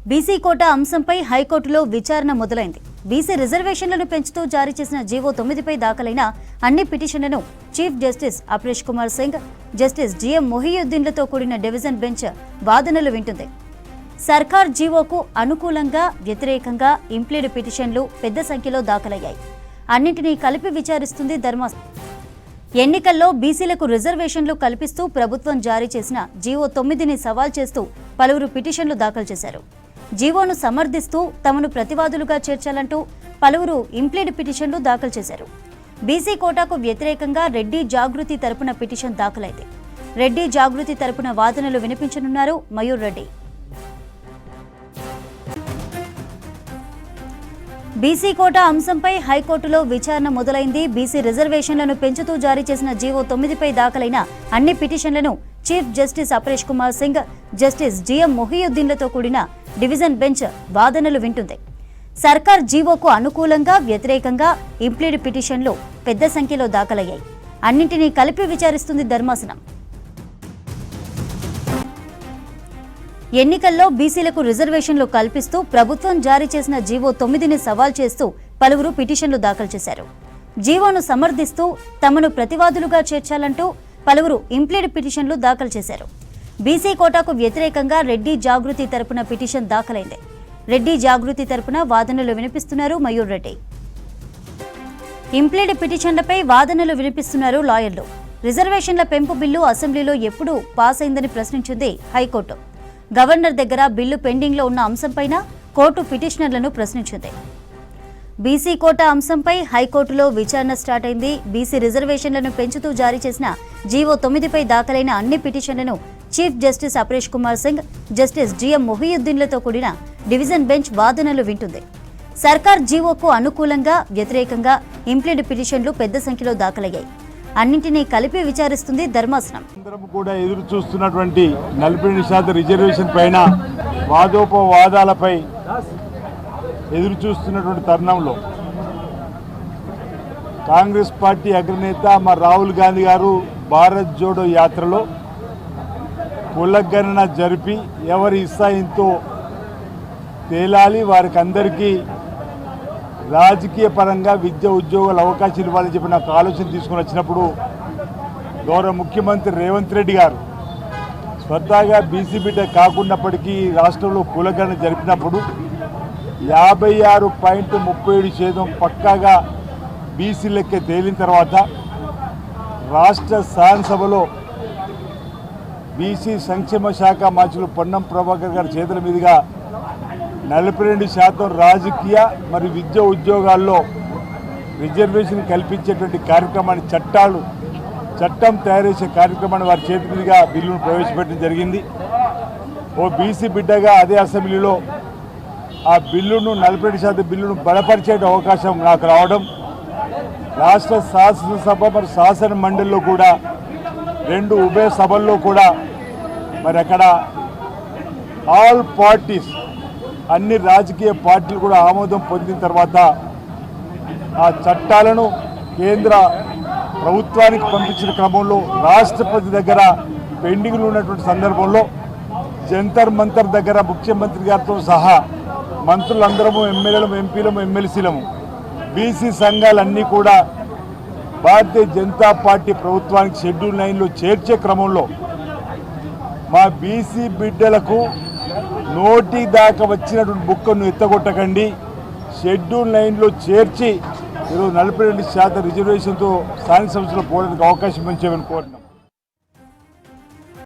BC quota అంశంపై హైకోర్టులో విచారణ మొదలైంది. బీసీ రిజర్వేషన్లను పెంచుతూ జారీ చేసిన జీవో 9పై దాఖలైన అన్ని పిటిషన్లను chief justice Aparesh Kumar Singh, justice GM మొహియుద్దీన్లతో కూడిన డివిజన్ బెంచ్ వాదనలు వింటుంది. సర్కార్ జీవోకు అనుకూలంగా, వ్యతిరేకంగా ఇంప్లీడ్ పిటిషన్లు పెద్ద సంఖ్యలో దాఖలయ్యాయి. అన్నింటినీ కలిపి విచారిస్తుంది ధర్మాసనం. ఎన్నికల్లో బీసీలకు రిజర్వేషన్లు కల్పిస్తూ ప్రభుత్వం జారీ చేసిన జీవో 9ని సవాల్ చేస్తూ పలువురు పిటిషన్లు దాఖలు చేశారు. జీవోను సమర్థిస్తూ తమను ప్రతివాదులుగా చేర్చాలంటూ పలువురు ఇంప్లీడ్ పిటిషన్లు దాఖలు చేశారు. బీసీ కోటాకు వ్యతిరేకంగా రెడ్డి జాగృతి తరపున పిటిషన్ దాఖలైంది. రెడ్డి జాగృతి తరపున వాదనలు వినిపించనున్నారు మయూర్ రెడ్డి. బీసీ కోటా అంశంపై హైకోర్టులో విచారణ మొదలైంది. బీసీ రిజర్వేషన్లను పెంచుతూ జారీ చేసిన జీవో 9పై దాఖలైన అన్ని పిటిషన్లను chief justice Aparesh Kumar Singh, justice GM మొహియుద్దీన్లతో కూడిన డివిజన్ బెంచ్ వాదనలు వింటుంది. సర్కార్ జీవోకు అనుకూలంగా, వ్యతిరేకంగా ఇంప్లీడ్ పిటిషన్లు పెద్ద సంఖ్యలో దాఖలయ్యాయి. అన్నింటినీ కలిపి విచారిస్తుంది ధర్మాసనం. ఎన్నికల్లో బీసీలకు రిజర్వేషన్లు కల్పిస్తూ ప్రభుత్వం జారీ చేసిన జీవో 9ని సవాల్ చేస్తూ పలువురు పిటిషన్లు దాఖలు చేశారు. జీవోను సమర్థిస్తూ తమను ప్రతివాదులుగా చేర్చాలంటూ పలువురు ఇంప్లీడ్ పిటిషన్లు దాఖలు చేశారు. బీసీ కోటాకు వ్యతిరేకంగా రెడ్డి జాగృతి తరపున పిటిషన్ దాఖలైంది. రెడ్డి జాగృతి తరపున వాదనలు వినిపిస్తున్నారు మయూర్ రెడ్డి. ఇంప్లీడ్ పిటిషన్లపై వాదనలు వినిపిస్తున్నారు లాయర్లు. రిజర్వేషన్ల పెంపు బిల్లు అసెంబ్లీలో ఎప్పుడు పాస్ అయిందని ప్రశ్నించింది హైకోర్టు. గవర్నర్ దగ్గర బిల్లు పెండింగ్లో ఉన్న అంశంపైన కోర్టు పిటిషనర్లను ప్రశ్నించింది. బీసీ కోటా అంశంపై హైకోర్టులో విచారణ స్టార్ట్ అయింది. బీసీ రిజర్వేషన్లను పెంచుతూ జారీ చేసిన జీవో 9పై దాఖలైన అన్ని పిటిషన్లను chief justice Aparesh Kumar Singh, justice GM మొహియుద్దీన్లతో కూడిన డివిజన్ బెంచ్ వాదనలు వింటుంది. సర్కార్ జీవోకు అనుకూలంగా, వ్యతిరేకంగా ఇంప్లీడ్ పిటిషన్లు పెద్ద సంఖ్యలో దాఖలయ్యాయి. అన్నింటినీ కలిపి విచారిస్తుంది ధర్మాసనం. అందరం కూడా ఎదురు చూస్తున్నటువంటి 40% రిజర్వేషన్ పైన వాదోపవాదాలపై ఎదురు చూస్తున్నటువంటి తరుణంలో కాంగ్రెస్ పార్టీ అగ్రనేత మా రాహుల్ గాంధీ గారు భారత్ జోడో యాత్రలో కులగణన జరిపి ఎవరి ఇస్తాయింతో తేలాలి, వారికి అందరికీ రాజకీయ పరంగా విద్య, ఉద్యోగాల అవకాశాలు ఇవ్వాలని చెప్పి నాకు ఆలోచన తీసుకుని వచ్చినప్పుడు గౌరవ ముఖ్యమంత్రి రేవంత్ రెడ్డి గారు స్వతహాగా బీసీ బిడ్డ కాకున్నప్పటికీ రాష్ట్రంలో కులగణన జరిపినప్పుడు 56.37% పక్కాగా బీసీ లెక్క తేలిన తర్వాత రాష్ట్ర శాసనసభలో బీసీ సంక్షేమ శాఖ మంత్రులు పొన్నం ప్రభాకర్ గారి చేతుల మీదుగా 42% రాజకీయ మరియు విద్య ఉద్యోగాల్లో రిజర్వేషన్ కల్పించేటువంటి కార్యక్రమాన్ని చట్టం తయారు చేసే కార్యక్రమాన్ని వారి చేతి మీదుగా బిల్లును ప్రవేశపెట్టడం జరిగింది. ఓ బీసీ బిడ్డగా అదే అసెంబ్లీలో ఆ బిల్లును 42% బిల్లును బలపరిచే అవకాశం నాకు రావడం, రాష్ట్ర శాసనసభ మరియు శాసన మండలిలో కూడా 2 ఉభయ సభల్లో కూడా మరి అక్కడ ఆల్ పార్టీస్, అన్ని రాజకీయ పార్టీలు కూడా ఆమోదం పొందిన తర్వాత ఆ చట్టాలను కేంద్ర ప్రభుత్వానికి పంపించిన క్రమంలో రాష్ట్రపతి దగ్గర పెండింగ్లు ఉన్నటువంటి సందర్భంలో జంతర్ మంతర్ దగ్గర ముఖ్యమంత్రి గారితో సహా మంత్రులందరము, ఎమ్మెల్యేలము, ఎంపీలము, ఎమ్మెల్సీలము, బీసీ సంఘాలన్నీ కూడా భారతీయ జనతా పార్టీ ప్రభుత్వానికి షెడ్యూల్ 9లో చేర్చే క్రమంలో మా బీసీ బిడ్డలకు నోటి దాకా వచ్చినటువంటి బుక్కను ఎత్తగొట్టకండి, షెడ్యూల్ 9లో చేర్చి ఈరోజు 42% రిజర్వేషన్తో స్థానిక సంస్థలో పోవడానికి అవకాశం ఇచ్చేమని కోరినాం.